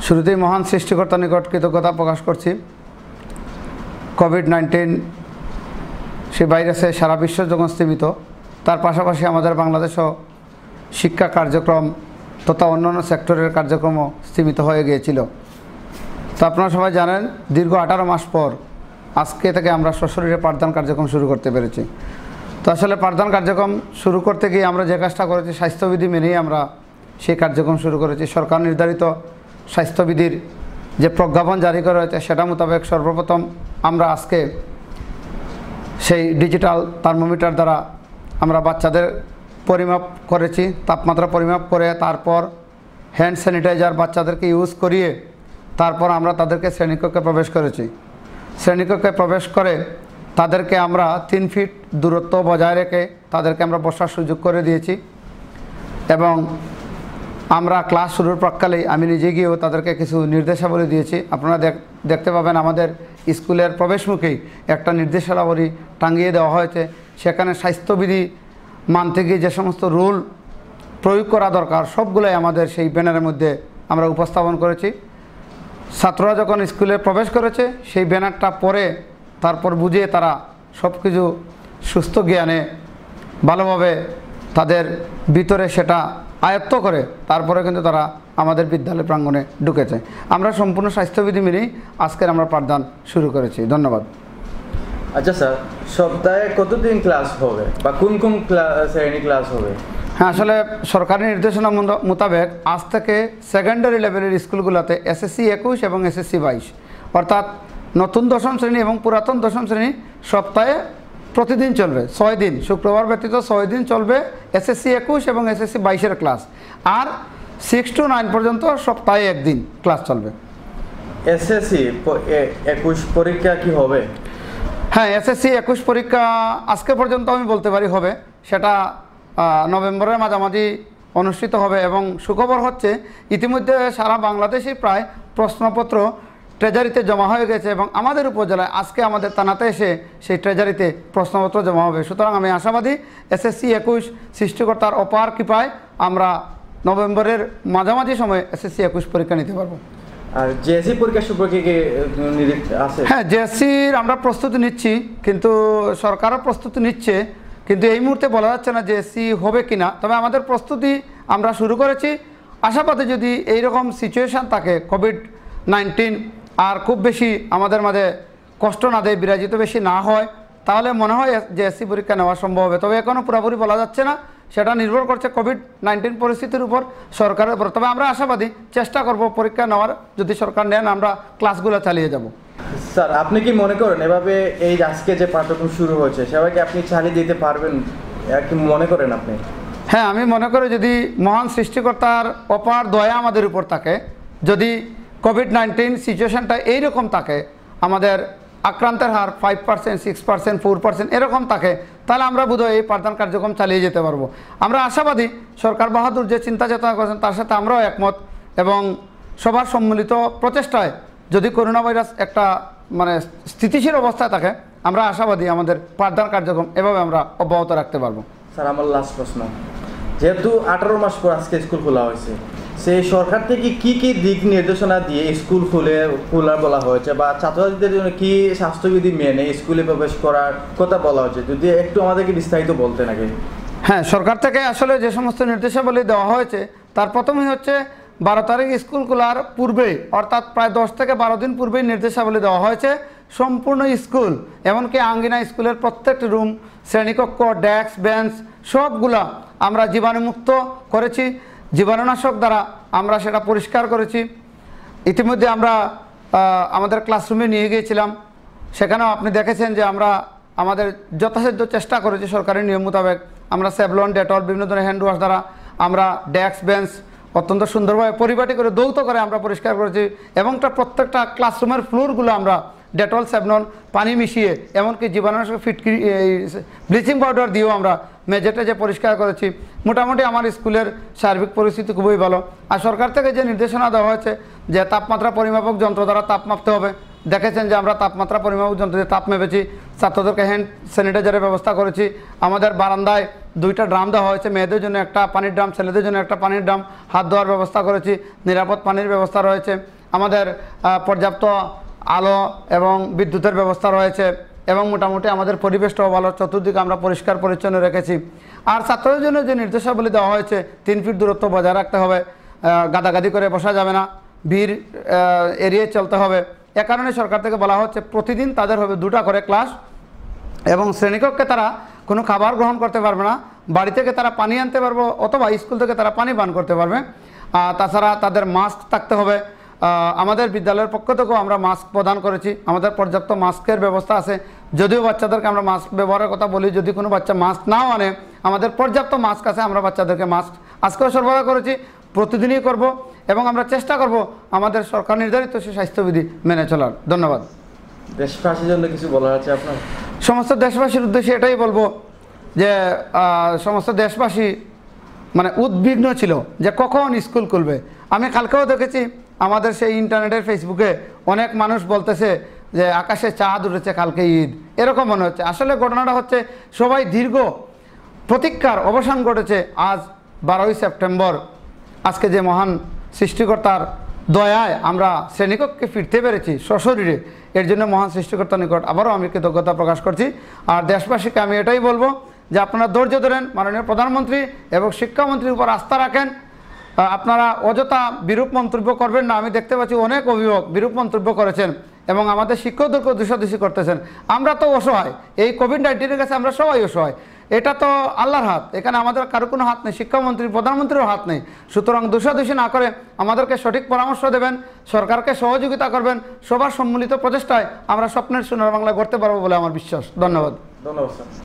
শুরুতেই মহান সৃষ্টিকর্তার নিকট কৃতজ্ঞতা প্রকাশ করছি। কোভিড-19 সেই ভাইরাসে সারা বিশ্ব যখন স্থিমিত, তার পাশাপাশি আমাদের বাংলাদেশও শিক্ষা কার্যক্রম তথা অন্যান্য সেক্টরের কার্যক্রমও স্থিমিত হয়ে গিয়েছিল। তো আপনারা সবাই জানেন, দীর্ঘ 18 মাস পর আজকে থেকে আমরা সশরীরে পাঠদান কার্যক্রম শুরু করতে পেরেছি। তো আসলে পাঠদান কার্যক্রম শুরু করতে গিয়ে আমরা যে কাজটা করেছি, স্বাস্থ্যবিধি মেনেই আমরা সেই কার্যক্রম শুরু করেছি। সরকার নির্ধারিত স্বাস্থ্যবিধির যে প্রজ্ঞাপন জারি করা হয়েছে সেটা মোতাবেক সর্বপ্রথম আমরা আজকে সেই ডিজিটাল থার্মোমিটার দ্বারা আমরা বাচ্চাদের পরিমাপ করেছি, তাপমাত্রা পরিমাপ করে তারপর হ্যান্ড স্যানিটাইজার বাচ্চাদেরকে ইউজ করিয়ে তারপর আমরা তাদেরকে শ্রেণীকক্ষে প্রবেশ করেছি। শ্রেণীকক্ষে প্রবেশ করে তাদেরকে আমরা 3 ফিট দূরত্ব বজায় রেখে তাদেরকে আমরা বসার সুযোগ করে দিয়েছি এবং আমরা ক্লাস শুরুর প্রাক্কালেই আমি নিজে গিয়েও তাদেরকে কিছু নির্দেশাবলী দিয়েছি। আপনারা দেখতে পাবেন আমাদের স্কুলের প্রবেশমুখেই একটা নির্দেশাবলী টাঙিয়ে দেওয়া হয়েছে। সেখানে স্বাস্থ্যবিধি মানতে গিয়ে যে সমস্ত রুল প্রয়োগ করা দরকার সবগুলোই আমাদের সেই ব্যানারের মধ্যে আমরা উপস্থাপন করেছি। ছাত্ররা যখন স্কুলে প্রবেশ করেছে সেই ব্যানারটা পড়ে তারপর বুঝিয়ে তারা সব কিছু সুস্থ জ্ঞানে ভালোভাবে তাদের ভিতরে সেটা আয়ত্ত করে তারপরে কিন্তু তারা আমাদের বিদ্যালয় প্রাঙ্গণে ঢুকেছে। আমরা সম্পূর্ণ স্বাস্থ্যবিধি মেনেই আজকের আমরা পাঠদান শুরু করেছি। ধন্যবাদ। আচ্ছা স্যার, সপ্তাহে কতদিন ক্লাস হবে বা কোন কোন শ্রেণী ক্লাস হবে? হ্যাঁ, আসলে সরকারি নির্দেশনা মোতাবেক আজ থেকে সেকেন্ডারি লেভেলের স্কুলগুলোতে SSC 21 এবং SSC 22 অর্থাৎ নতুন দশম শ্রেণী এবং পুরাতন দশম শ্রেণী সপ্তাহে প্রতিদিন চলবে 6 দিন, শুক্রবার ব্যতীত 6 দিন চলবে SSC 21 এবং SSC 22-এর ক্লাস। আর 6 to 9 পর্যন্ত সপ্তাহে একদিন ক্লাস চলবে। SSC 21 পরীক্ষা কি হবে? হ্যাঁ, SSC 21 পরীক্ষা আজকে পর্যন্ত আমি বলতে পারি হবে। সেটা নভেম্বরের মাঝামাঝি অনুষ্ঠিত হবে এবং সুখবর হচ্ছে ইতিমধ্যে সারা বাংলাদেশে প্রায় প্রশ্নপত্র ট্রেজারিতে জমা হয়ে গেছে এবং আমাদের উপজেলায় আজকে আমাদের থানাতে এসে সেই ট্রেজারিতে প্রশ্নপত্র জমা হবে। সুতরাং আমি আশাবাদী SSC 21 সৃষ্টিকর্তার অপার কৃপায় আমরা নভেম্বরের মাঝামাঝি সময়ে SSC 21 পরীক্ষা নিতে পারবো। আর JSC পরীক্ষা সম্পর্কে কি আছে? হ্যাঁ, JSCর আমরা প্রস্তুতি নিচ্ছি, কিন্তু সরকারও প্রস্তুতি নিচ্ছে, কিন্তু এই মুহূর্তে বলা যাচ্ছে না JSC হবে কিনা। তবে আমাদের প্রস্তুতি আমরা শুরু করেছি। আশাবাদী যদি এইরকম সিচুয়েশান থাকে, কোভিড-19 আর খুব বেশি আমাদের মাঝে কষ্ট না দেয়, বিরাজিত বেশি না হয়, তাহলে মনে হয় JSC পরীক্ষা নেওয়া সম্ভব হবে। তবে এখনও পুরোপুরি বলা যাচ্ছে না, সেটা নির্ভর করছে কোভিড-19 পরিস্থিতির উপর, সরকারের উপর। তবে আমরা আশাবাদী, চেষ্টা করব পরীক্ষা নেওয়ার। যদি সরকার নেন আমরা ক্লাসগুলো চালিয়ে যাব। স্যার, আপনি কি মনে করেন এভাবে এই আজকে যে পাঠ্যক্রম শুরু হয়েছে সবাইকে আপনি চালিয়ে দিতে পারবেন কি মনে করেন আপনি? হ্যাঁ, আমি মনে করি যদি মহান সৃষ্টিকর্তার অপার দয়া আমাদের উপর থাকে, যদি কোভিড-19 সিচুয়েশানটা এইরকম থাকে, আমাদের আক্রান্তের হার 5%, 6%, 4% এরকম থাকে, তাহলে আমরা বোধহয় এই পাঠদান কার্যক্রম চালিয়ে যেতে পারবো। আমরা আশাবাদী সরকার বাহাদুর যে চিন্তা চেতনা করেছেন তার সাথে আমরাও একমত এবং সবার সম্মিলিত প্রচেষ্টায় যদি করোনা ভাইরাস একটা স্থিতিশীল অবস্থায় থাকে, আমরা আশাবাদী আমাদের পাঠদান কার্যক্রম এভাবে আমরা অব্যাহত রাখতে পারবো। স্যার, আমার লাস্ট প্রশ্ন, যেহেতু 18 মাস পর আজকে স্কুল খোলা হয়েছে, সেই সরকার থেকে কি কি দিক নির্দেশনা দিয়ে স্কুল খোলা বলা হয়েছে বা ছাত্রছাত্রীদের জন্য কি স্বাস্থ্যবিধি মেনে স্কুলে প্রবেশ করার কথা বলা হয়েছে, যদি একটু আমাদেরকে বিস্তারিত বলতে নাকি? হ্যাঁ, সরকার থেকে আসলে যে সমস্ত নির্দেশাবলী দেওয়া হয়েছে তার প্রথমেই হচ্ছে 12 তারিখ স্কুল খোলার পূর্বেই, অর্থাৎ প্রায় 10 থেকে 12 দিন পূর্বেই নির্দেশাবলী দেওয়া হয়েছে সম্পূর্ণ স্কুল, এমনকি আঙ্গিনা স্কুলের প্রত্যেকটি রুম, শ্রেণীকক্ষ, ডেস্ক, বেঞ্চ সবগুলা আমরা জীবাণুমুক্ত করেছি। জীবাণুনাশক দ্বারা আমরা সেটা পরিষ্কার করেছি। ইতিমধ্যে আমরা আমাদের ক্লাসরুমে নিয়ে গিয়েছিলাম, সেখানেও আপনি দেখেছেন যে আমরা আমাদের যথাসাধ্য চেষ্টা করেছি সরকারি নিয়ম মোতাবেক। আমরা সেভলন, ডেটল, বিভিন্ন ধরনের হ্যান্ড ওয়াশ দ্বারা আমরা ডেস্ক, বেঞ্চ অত্যন্ত সুন্দরভাবে পরিপাটি করে দৌত করে আমরা পরিষ্কার করেছি এবং প্রত্যেকটা ক্লাসরুমের ফ্লোরগুলো আমরা ডেটল, সেভলন পানি মিশিয়ে এমনকি জীবাণুনাশক ফিটকিরি ব্লিচিং পাউডার দিয়েও আমরা মেঝেটা যে পরিষ্কার করেছি। মোটামুটি আমার স্কুলের সার্বিক পরিস্থিতি খুবই ভালো। আর সরকার থেকে যে নির্দেশনা দেওয়া হয়েছে যে তাপমাত্রা পরিমাপক যন্ত্র দ্বারা তাপ মাপতে হবে, দেখেছেন যে আমরা তাপমাত্রা পরিমাপক যন্ত্র দিয়ে তাপ মেপেছি, ছাত্রদেরকে হ্যান্ড স্যানিটাইজারের ব্যবস্থা করেছি। আমাদের বারান্দায় 2টা ড্রাম দেওয়া হয়েছে, মেয়েদের জন্য একটা পানির ড্রাম, ছেলেদের জন্য একটা পানির ড্রাম, হাত ধোয়ার ব্যবস্থা করেছি, নিরাপদ পানির ব্যবস্থা রয়েছে। আমাদের পর্যাপ্ত আলো এবং বিদ্যুতের ব্যবস্থা রয়েছে এবং মোটামুটি আমাদের পরিবেশটাও ভালো, চতুর্দিকে আমরা পরিষ্কার পরিচ্ছন্ন রেখেছি। আর ছাত্রদের জন্য যে নির্দেশাবলী দেওয়া হয়েছে 3 ফিট দূরত্ব বজায় রাখতে হবে, গাদাগাদি করে বসা যাবে না, ভিড় এড়িয়ে চলতে হবে। এ কারণে সরকার থেকে বলা হচ্ছে প্রতিদিন তাদের হবে 2টা করে ক্লাস এবং শ্রেণীকক্ষে তারা কোনো খাবার গ্রহণ করতে পারবে না, বাড়ি থেকে তারা পানি আনতে পারবে অথবা স্কুল থেকে তারা পানি পান করতে পারবে। তাছাড়া তাদের মাস্ক থাকতে হবে। আমাদের বিদ্যালয়ের পক্ষ থেকেও আমরা মাস্ক প্রদান করেছি, আমাদের পর্যাপ্ত মাস্কের ব্যবস্থা আছে। যদিও বাচ্চাদেরকে আমরা মাস্ক ব্যবহারের কথা বলি, যদি কোনো বাচ্চা মাস্ক নাও আনে আমাদের পর্যাপ্ত মাস্ক আছে, আমরা বাচ্চাদেরকে মাস্ক আজকেও সরবরাহ করেছি, প্রতিদিনই করব এবং আমরা চেষ্টা করব আমাদের সরকার নির্ধারিত সেই স্বাস্থ্যবিধি মেনে চলার। ধন্যবাদ। দেশবাসীর জন্য কিছু বলার আছে আপনার? সমস্ত দেশবাসীর উদ্দেশ্যে এটাই বলবো যে সমস্ত দেশবাসী মানে উদ্বিগ্ন ছিল যে কখন স্কুল খুলবে। আমি কালকেও দেখেছি আমাদের সেই ইন্টারনেটের ফেসবুকে অনেক মানুষ বলতেছে যে আকাশে চাঁদ উঠেছে, কালকে ঈদ, এরকম মনে হচ্ছে। আসলে ঘটনাটা হচ্ছে সবাই দীর্ঘ প্রতীক্ষার অবসান ঘটেছে। আজ 12ই সেপ্টেম্বর, আজকে যে মহান সৃষ্টিকর্তার দয়ায় আমরা শ্রেণীকক্ষে ফিরতে পেরেছি সশরীরে, এর জন্য মহান সৃষ্টিকর্তার নিকট আবারও আমি কৃতজ্ঞতা প্রকাশ করছি। আর দেশবাসীকে আমি এটাই বলবো যে আপনারা ধৈর্য ধরেন, মাননীয় প্রধানমন্ত্রী এবং শিক্ষামন্ত্রীর উপর আস্থা রাখেন। আপনারা অযথা বিরূপ মন্তব্য করবেন না। আমি দেখতে পাচ্ছি অনেক অভিভাবক বিরূপ মন্তব্য করেছেন এবং আমাদের শিক্ষকদেরকেও দোষাদোষি করতেছেন। আমরা তো অসহায়, এই কোভিড-19-এর কাছে আমরা সবাই অসহায়। এটা তো আল্লাহর হাত, এখানে আমাদের কারো কোনো হাত নেই, শিক্ষামন্ত্রী প্রধানমন্ত্রীরও হাত নেই। সুতরাং দোষাদোষি না করে আমাদেরকে সঠিক পরামর্শ দেবেন, সরকারকে সহযোগিতা করবেন। সবার সম্মিলিত প্রচেষ্টায় আমরা স্বপ্নের সোনার বাংলা গড়তে পারবো বলে আমার বিশ্বাস। ধন্যবাদ। ধন্যবাদ স্যার।